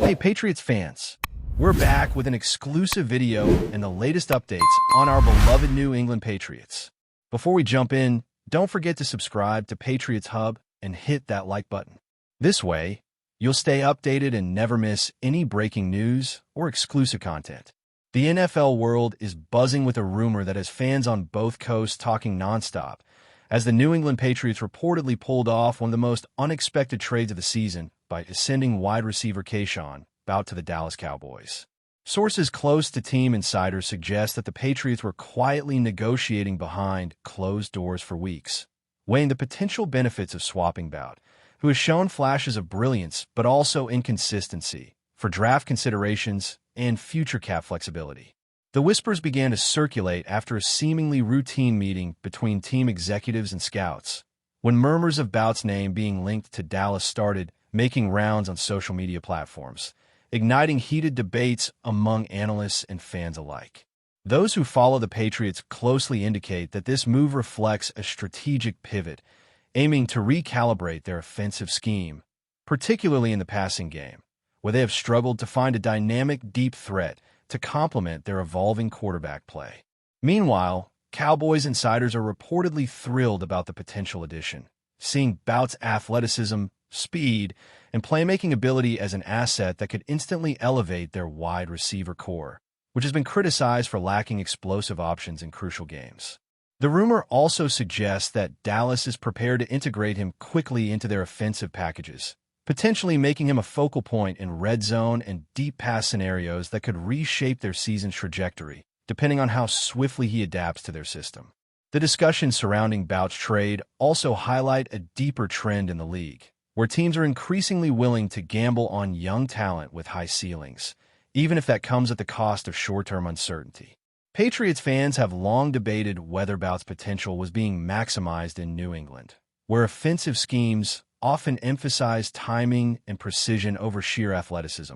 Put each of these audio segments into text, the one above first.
Hey Patriots fans, we're back with an exclusive video and the latest updates on our beloved New England Patriots. Before we jump in, don't forget to subscribe to Patriots Hub and hit that like button. This way, you'll stay updated and never miss any breaking news or exclusive content. The NFL world is buzzing with a rumor that has fans on both coasts talking nonstop, as the New England Patriots reportedly pulled off one of the most unexpected trades of the season by ascending wide receiver KAYSHON BOUTTE to the Dallas Cowboys. Sources close to team insiders suggest that the Patriots were quietly negotiating behind closed doors for weeks, weighing the potential benefits of swapping BOUTTE, who has shown flashes of brilliance but also inconsistency, for draft considerations and future cap flexibility. The whispers began to circulate after a seemingly routine meeting between team executives and scouts, when murmurs of BOUTTE's name being linked to Dallas started making rounds on social media platforms, igniting heated debates among analysts and fans alike. Those who follow the Patriots closely indicate that this move reflects a strategic pivot, aiming to recalibrate their offensive scheme, particularly in the passing game, where they have struggled to find a dynamic deep threat to complement their evolving quarterback play. Meanwhile, Cowboys insiders are reportedly thrilled about the potential addition, seeing BOUTTE's athleticism, speed, and playmaking ability as an asset that could instantly elevate their wide receiver core, which has been criticized for lacking explosive options in crucial games. The rumor also suggests that Dallas is prepared to integrate him quickly into their offensive packages, potentially making him a focal point in red zone and deep pass scenarios that could reshape their season's trajectory, depending on how swiftly he adapts to their system. The discussions surrounding BOUTTE's trade also highlight a deeper trend in the league, where teams are increasingly willing to gamble on young talent with high ceilings, even if that comes at the cost of short-term uncertainty. Patriots fans have long debated whether BOUTTE's potential was being maximized in New England, where offensive schemes often emphasize timing and precision over sheer athleticism,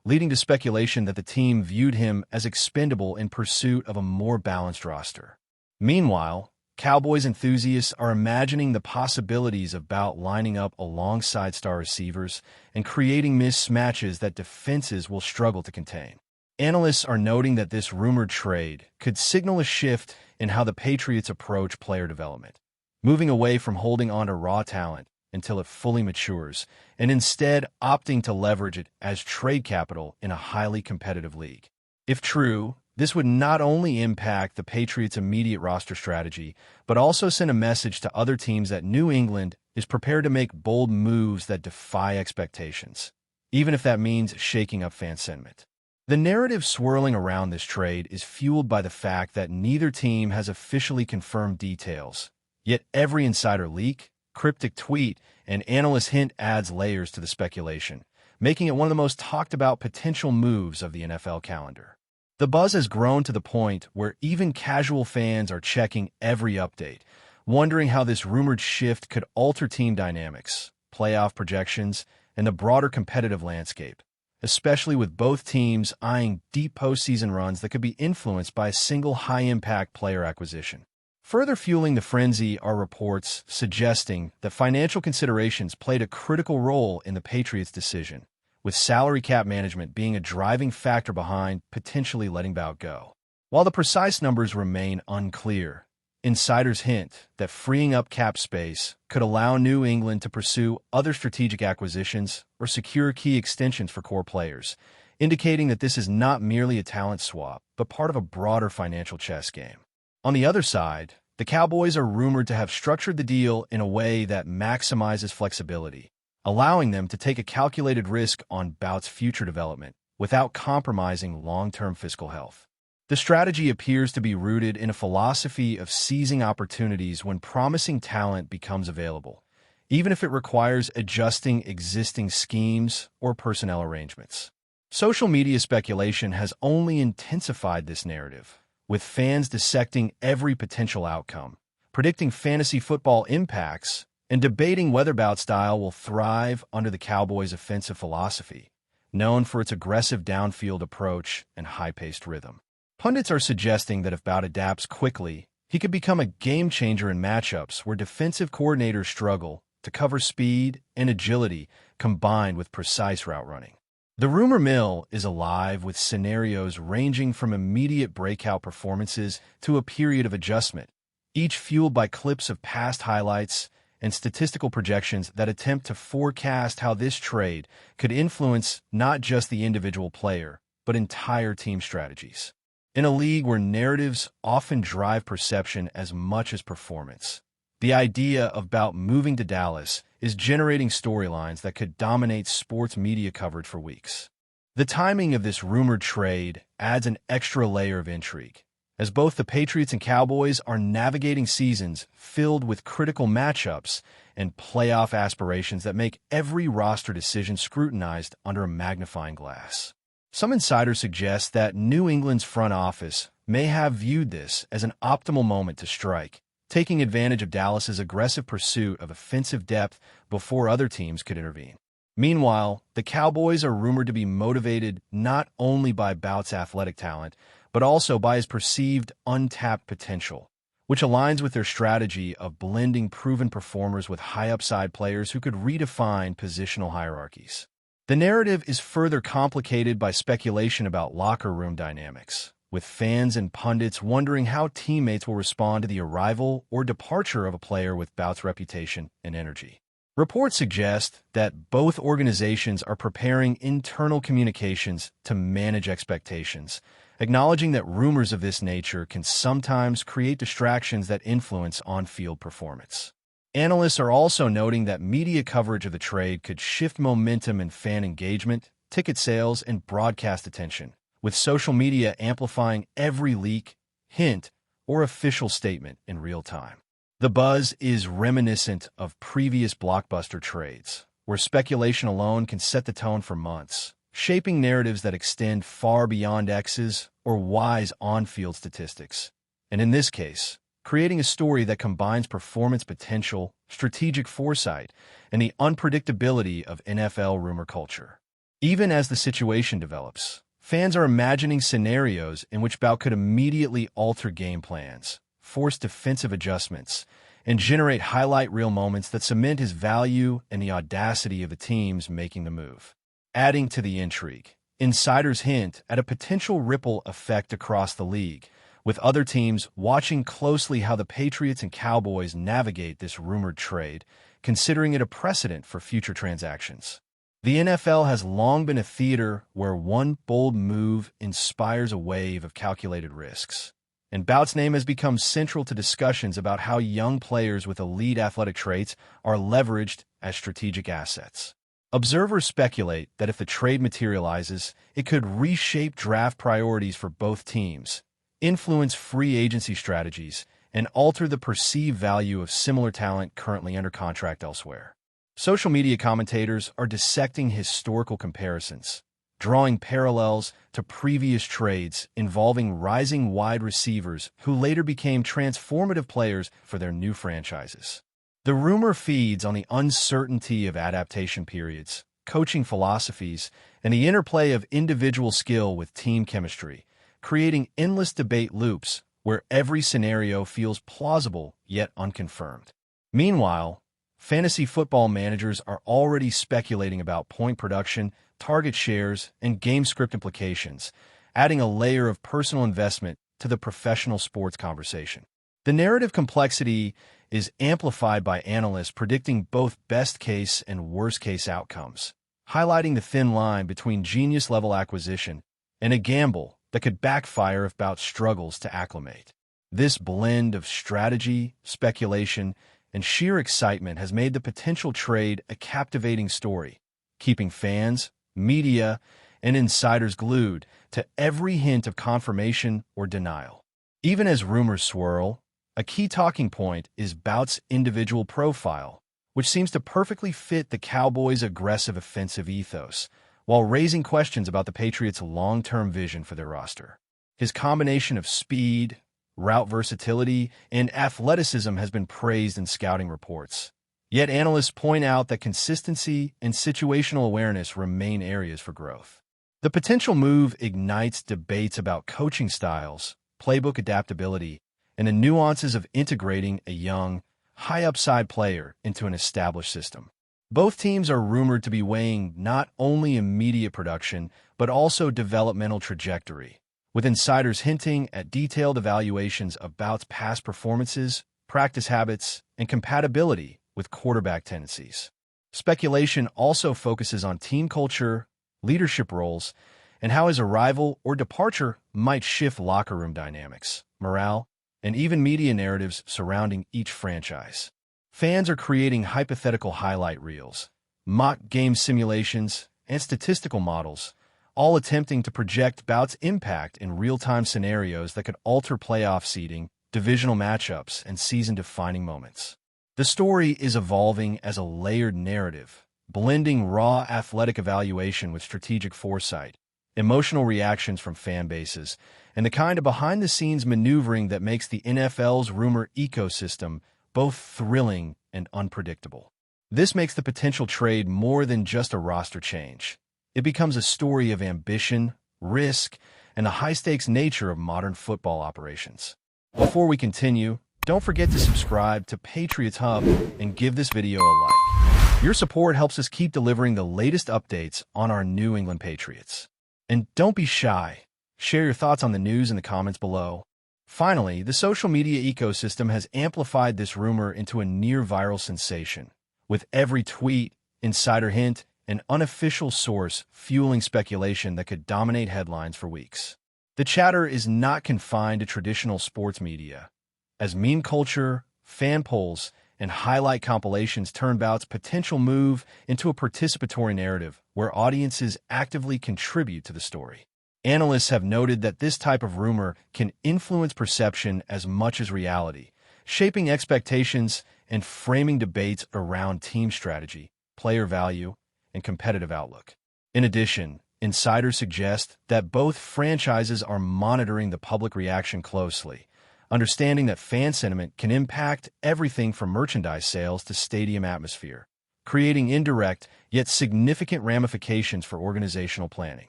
leading to speculation that the team viewed him as expendable in pursuit of a more balanced roster. Meanwhile, Cowboys enthusiasts are imagining the possibilities of BOUTTE lining up alongside star receivers and creating mismatches that defenses will struggle to contain. Analysts are noting that this rumored trade could signal a shift in how the Patriots approach player development, moving away from holding on to raw talent until it fully matures, and instead opting to leverage it as trade capital in a highly competitive league. If true, this would not only impact the Patriots' immediate roster strategy, but also send a message to other teams that New England is prepared to make bold moves that defy expectations, even if that means shaking up fan sentiment. The narrative swirling around this trade is fueled by the fact that neither team has officially confirmed details, yet every insider leak, cryptic tweet, and analyst hint adds layers to the speculation, making it one of the most talked about potential moves of the NFL calendar. The buzz has grown to the point where even casual fans are checking every update, wondering how this rumored shift could alter team dynamics, playoff projections, and the broader competitive landscape, especially with both teams eyeing deep postseason runs that could be influenced by a single high-impact player acquisition. Further fueling the frenzy are reports suggesting that financial considerations played a critical role in the Patriots' decision, with salary cap management being a driving factor behind potentially letting BOUTTE go. While the precise numbers remain unclear, insiders hint that freeing up cap space could allow New England to pursue other strategic acquisitions or secure key extensions for core players, indicating that this is not merely a talent swap, but part of a broader financial chess game. On the other side, the Cowboys are rumored to have structured the deal in a way that maximizes flexibility, allowing them to take a calculated risk on BOUTTE's future development without compromising long-term fiscal health. The strategy appears to be rooted in a philosophy of seizing opportunities when promising talent becomes available, even if it requires adjusting existing schemes or personnel arrangements. Social media speculation has only intensified this narrative, with fans dissecting every potential outcome, predicting fantasy football impacts, and debating whether BOUTTE's style will thrive under the Cowboys' offensive philosophy, known for its aggressive downfield approach and high-paced rhythm. Pundits are suggesting that if BOUTTE adapts quickly, he could become a game-changer in matchups where defensive coordinators struggle to cover speed and agility combined with precise route running. The rumor mill is alive with scenarios ranging from immediate breakout performances to a period of adjustment, each fueled by clips of past highlights and statistical projections that attempt to forecast how this trade could influence not just the individual player, but entire team strategies. In a league where narratives often drive perception as much as performance, the idea of BOUTTE moving to Dallas is generating storylines that could dominate sports media coverage for weeks. The timing of this rumored trade adds an extra layer of intrigue, as both the Patriots and Cowboys are navigating seasons filled with critical matchups and playoff aspirations that make every roster decision scrutinized under a magnifying glass. Some insiders suggest that New England's front office may have viewed this as an optimal moment to strike, taking advantage of Dallas's aggressive pursuit of offensive depth before other teams could intervene. Meanwhile, the Cowboys are rumored to be motivated not only by BOUTTE's athletic talent, but also by his perceived untapped potential, which aligns with their strategy of blending proven performers with high-upside players who could redefine positional hierarchies. The narrative is further complicated by speculation about locker room dynamics, with fans and pundits wondering how teammates will respond to the arrival or departure of a player with BOUTTE's reputation and energy. Reports suggest that both organizations are preparing internal communications to manage expectations, acknowledging that rumors of this nature can sometimes create distractions that influence on-field performance. Analysts are also noting that media coverage of the trade could shift momentum in fan engagement, ticket sales, and broadcast attention, with social media amplifying every leak, hint, or official statement in real time. The buzz is reminiscent of previous blockbuster trades, where speculation alone can set the tone for months, shaping narratives that extend far beyond X's or Y's on-field statistics. And in this case, creating a story that combines performance potential, strategic foresight, and the unpredictability of NFL rumor culture. Even as the situation develops, fans are imagining scenarios in which BOUTTE could immediately alter game plans, force defensive adjustments, and generate highlight reel moments that cement his value and the audacity of the teams making the move. Adding to the intrigue, insiders hint at a potential ripple effect across the league, with other teams watching closely how the Patriots and Cowboys navigate this rumored trade, considering it a precedent for future transactions. The NFL has long been a theater where one bold move inspires a wave of calculated risks, and BOUTTE's name has become central to discussions about how young players with elite athletic traits are leveraged as strategic assets. Observers speculate that if the trade materializes, it could reshape draft priorities for both teams, influence free agency strategies, and alter the perceived value of similar talent currently under contract elsewhere. Social media commentators are dissecting historical comparisons, drawing parallels to previous trades involving rising wide receivers who later became transformative players for their new franchises. The rumor feeds on the uncertainty of adaptation periods, coaching philosophies, and the interplay of individual skill with team chemistry, creating endless debate loops where every scenario feels plausible yet unconfirmed. Meanwhile, fantasy football managers are already speculating about point production, target shares, and game script implications, adding a layer of personal investment to the professional sports conversation. The narrative complexity is amplified by analysts predicting both best-case and worst-case outcomes, highlighting the thin line between genius-level acquisition and a gamble that could backfire if BOUTTE struggles to acclimate. This blend of strategy, speculation, and sheer excitement has made the potential trade a captivating story, keeping fans, media, and insiders glued to every hint of confirmation or denial. Even as rumors swirl, a key talking point is BOUTTE's individual profile, which seems to perfectly fit the Cowboys' aggressive offensive ethos, while raising questions about the Patriots' long-term vision for their roster. His combination of speed, route versatility, and athleticism has been praised in scouting reports. Yet analysts point out that consistency and situational awareness remain areas for growth. The potential move ignites debates about coaching styles, playbook adaptability, and the nuances of integrating a young, high-upside player into an established system. Both teams are rumored to be weighing not only immediate production, but also developmental trajectory, with insiders hinting at detailed evaluations of Boutte's past performances, practice habits, and compatibility with quarterback tendencies. Speculation also focuses on team culture, leadership roles, and how his arrival or departure might shift locker room dynamics, morale, and even media narratives surrounding each franchise. Fans are creating hypothetical highlight reels, mock game simulations, and statistical models, all attempting to project Boutte's impact in real-time scenarios that could alter playoff seeding, divisional matchups, and season-defining moments. The story is evolving as a layered narrative, blending raw athletic evaluation with strategic foresight, emotional reactions from fan bases, and the kind of behind-the-scenes maneuvering that makes the NFL's rumor ecosystem both thrilling and unpredictable. This makes the potential trade more than just a roster change. It becomes a story of ambition, risk, and the high-stakes nature of modern football operations. Before we continue, don't forget to subscribe to Patriots Hub and give this video a like. Your support helps us keep delivering the latest updates on our New England Patriots. And don't be shy. Share your thoughts on the news in the comments below. Finally, the social media ecosystem has amplified this rumor into a near-viral sensation, with every tweet, insider hint, and unofficial source fueling speculation that could dominate headlines for weeks. The chatter is not confined to traditional sports media, as meme culture, fan polls, and highlight compilations turn Boutte's potential move into a participatory narrative where audiences actively contribute to the story. Analysts have noted that this type of rumor can influence perception as much as reality, shaping expectations and framing debates around team strategy, player value, and competitive outlook. In addition, insiders suggest that both franchises are monitoring the public reaction closely, understanding that fan sentiment can impact everything from merchandise sales to stadium atmosphere, creating indirect yet significant ramifications for organizational planning.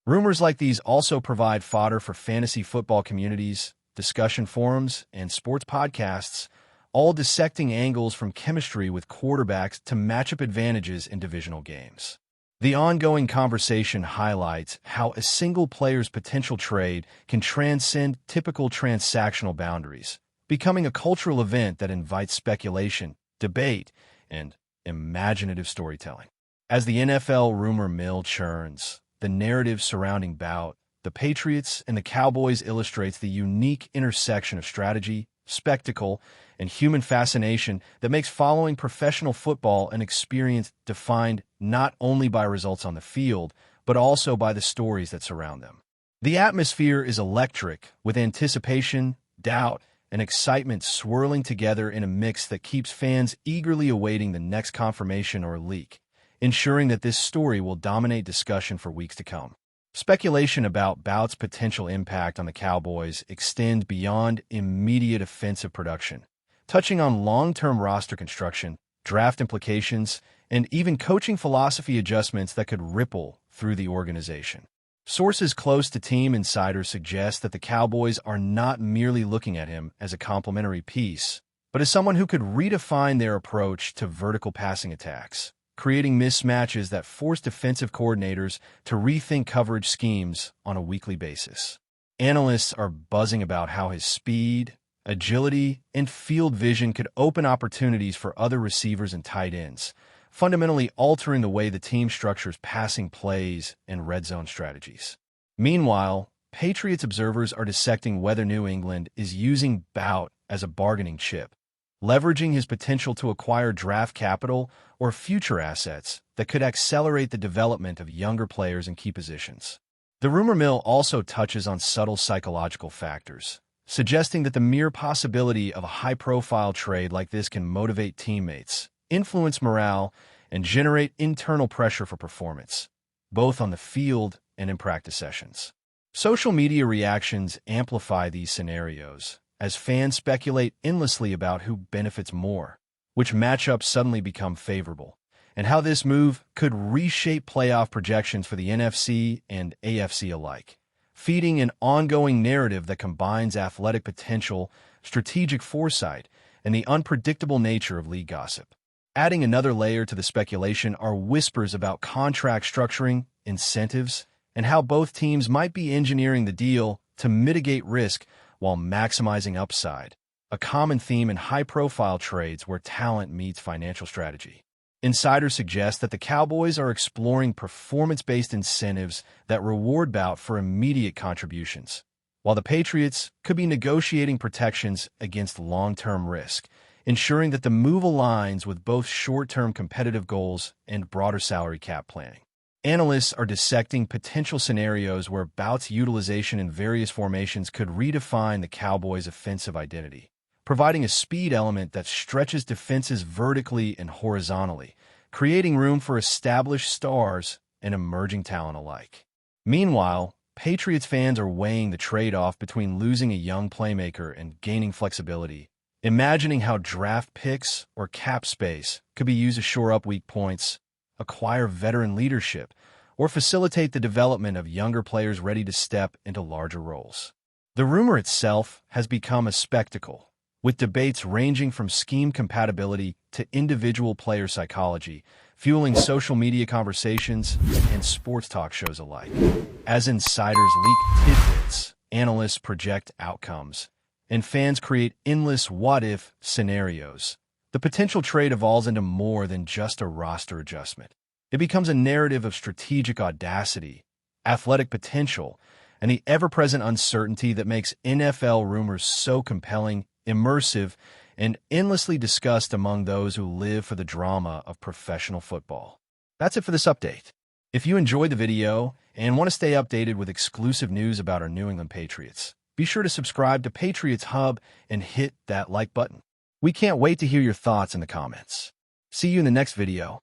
Rumors like these also provide fodder for fantasy football communities, discussion forums, and sports podcasts, all dissecting angles from chemistry with quarterbacks to matchup advantages in divisional games. The ongoing conversation highlights how a single player's potential trade can transcend typical transactional boundaries, becoming a cultural event that invites speculation, debate, and imaginative storytelling. As the NFL rumor mill churns, the narrative surrounding Bouttte, the Patriots, and the Cowboys illustrates the unique intersection of strategy, spectacle, and human fascination that makes following professional football an experience defined not only by results on the field, but also by the stories that surround them. The atmosphere is electric, with anticipation, doubt, and excitement swirling together in a mix that keeps fans eagerly awaiting the next confirmation or leak, ensuring that this story will dominate discussion for weeks to come. Speculation about Boutte's potential impact on the Cowboys extend beyond immediate offensive production, touching on long-term roster construction, draft implications, and even coaching philosophy adjustments that could ripple through the organization. Sources close to team insiders suggest that the Cowboys are not merely looking at him as a complementary piece, but as someone who could redefine their approach to vertical passing attacks, creating mismatches that force defensive coordinators to rethink coverage schemes on a weekly basis. Analysts are buzzing about how his speed, agility, and field vision could open opportunities for other receivers and tight ends, fundamentally altering the way the team structures passing plays and red zone strategies. Meanwhile, Patriots observers are dissecting whether New England is using Bouttte as a bargaining chip, leveraging his potential to acquire draft capital or future assets that could accelerate the development of younger players in key positions. The rumor mill also touches on subtle psychological factors, suggesting that the mere possibility of a high-profile trade like this can motivate teammates, influence morale, and generate internal pressure for performance, both on the field and in practice sessions. Social media reactions amplify these scenarios, as fans speculate endlessly about who benefits more, which matchups suddenly become favorable, and how this move could reshape playoff projections for the NFC and AFC alike, feeding an ongoing narrative that combines athletic potential, strategic foresight, and the unpredictable nature of league gossip. Adding another layer to the speculation are whispers about contract structuring, incentives, and how both teams might be engineering the deal to mitigate risk while maximizing upside, a common theme in high-profile trades where talent meets financial strategy. Insiders suggest that the Cowboys are exploring performance-based incentives that reward BOUTTE for immediate contributions, while the Patriots could be negotiating protections against long-term risk, ensuring that the move aligns with both short-term competitive goals and broader salary cap planning. Analysts are dissecting potential scenarios where BOUTTE's utilization in various formations could redefine the Cowboys' offensive identity, providing a speed element that stretches defenses vertically and horizontally, creating room for established stars and emerging talent alike. Meanwhile, Patriots fans are weighing the trade-off between losing a young playmaker and gaining flexibility, imagining how draft picks or cap space could be used to shore up weak points, acquire veteran leadership, or facilitate the development of younger players ready to step into larger roles. The rumor itself has become a spectacle, with debates ranging from scheme compatibility to individual player psychology, fueling social media conversations and sports talk shows alike. As insiders leak tidbits, analysts project outcomes, and fans create endless what-if scenarios, the potential trade evolves into more than just a roster adjustment. It becomes a narrative of strategic audacity, athletic potential, and the ever-present uncertainty that makes NFL rumors so compelling, immersive, and endlessly discussed among those who live for the drama of professional football. That's it for this update. If you enjoyed the video and want to stay updated with exclusive news about our New England Patriots, be sure to subscribe to Patriots Hub and hit that like button. We can't wait to hear your thoughts in the comments. See you in the next video.